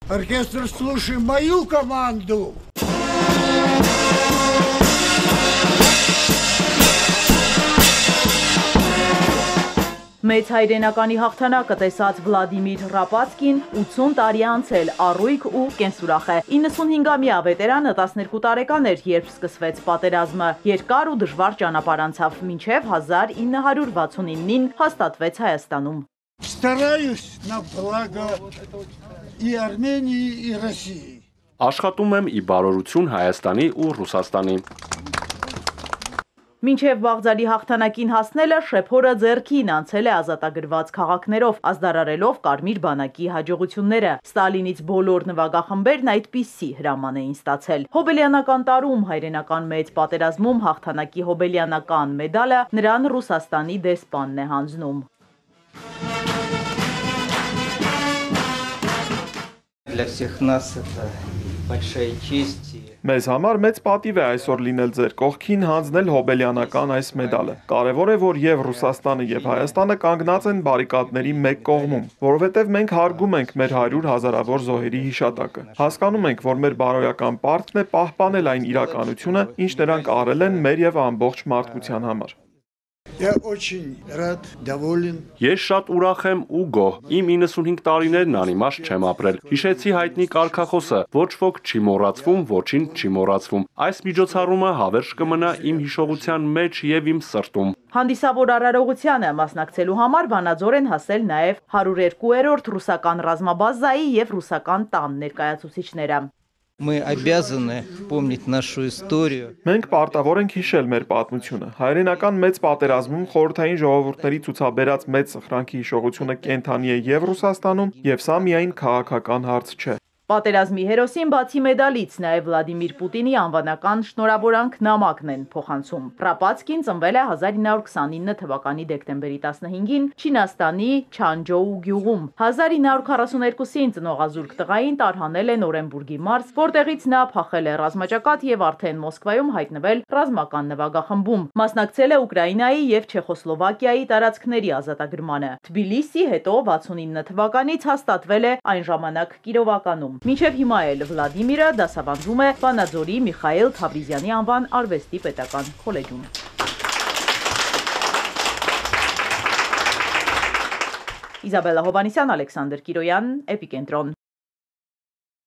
Оркестр, слушай мою команду. Մեծ հայրենականի հաղթանակը տեսած Վլադիմիր Ռապացկին 80 տարի անցել, առույգ ու կենսուրախ է։ 95-ամյա վետերանը 12 տարեկան էր, երբ սկսվեց պատերազմը։ Երկար ու դժվար ճանապարհ անցավ, մինչև 1969-ին հաստատվեց Հայաստանում։ Стараюсь на благо и Армении, и России. Աշխատում եմ ի բարօրություն Հայաստանի ու Ռուսաստանի։ Մինչև Բաղդադի հաղթանակին հասնելը շեփորը ձեռքին անցել է ազատագրված քաղաքներով, ազդարարելով Կարմիր բանակի հաջողությունները։ Ստալինից բոլոր նվագախմբերն այդպիսի հրաման էին ստացել։ Հոբելյանական տարում հայրենական մեծ պատերազմում հաղթանակի հոբելյանական մեդալը նրան Ռուսաստանի դեսպանն է հանձնում։ Для всех нас это большая честь. Մեզ համար մեծ պատիվ է այսօր լինել ձեր կողքին հանձնել հոբելյանական այս մեդալը։ Կարևոր է, որ եւ Ռուսաստանը եւ Հայաստանը կանգնած են բարիկադների մեկ կողմում, որովհետեւ մենք հարգում ենք մեր 100 հազարավոր զոհերի հիշատակը։ Հասկանում ենք, որ մեր բարոյական պարտքն է պահպանել այն իրականությունը, ինչ նրանք արել են մեր եւ ամբողջ մարդկության համար։ Я очень рад, доволен. Ես շատ ուրախ եմ ու գոհ։ Իմ 95 տարիներն անիմաստ չեմ ապրել։ Հիշեցի հայտնի կարգախոսը՝ ոչ ոք չի մոռացվում, ոչինչ չի մոռացվում։ Այս միջոցառումը հավերժ կմնա իմ հիշողության մեջ եւ իմ սրտում։ Հանդիսավոր արարողությանը մասնակցելու համար Վանաձոր են հասել նաև 102-րդ ռուսական ռազմաբազայի եւ ռուսական տան ներկայացուցիչները։ Мы обязаны помнить нашу историю. Մենք պարտավոր ենք հիշել մեր պատմությունը։ Հայրենական մեծ պատերազմում խորհրդային ժողովուրդների ցուցաբերած մեծ սխրանքի հիշողությունը կենթանի է եւ Ռուսաստանում, եւ սա միայն քաղաքական հարց չէ։ Պատերազմի հերոսին բացի մեդալից նաև Վլադիմիր Պուտինի անվանական շնորհավորանք նամակն են փոխանցում։ Ռապացկին ծնվել է 1929 թվականի դեկտեմբերի 15-ին Չինաստանի Չանջոու գյուղում։ 1942-ին ծնողազուրկ տղային տարհանել են Օրենբուրգի մարզ, որտեղից նա փախել է ռազմաճակատ եւ արդեն Մոսկվայում հայտնվել ռազմական նվագախմբում։ Մասնակցել է Ուկրաինայի եւ Չեխոսլովակիայի տարածքների ազատագրմանը։ Թբիլիսի հետո 69 թվականից հաստատվել է այն ժամանակ Կիրովականում։ Մինչև հիմա էլ Վլադիմիրը դասավանդում է Վանաձորի Միխայել Թավրիզյանի անվան արվեստի պետական քոլեջում։ Իզաբելլա Հովանիսյան, Ալեքսանդր Կիրոյան, Էպիկենտրոն։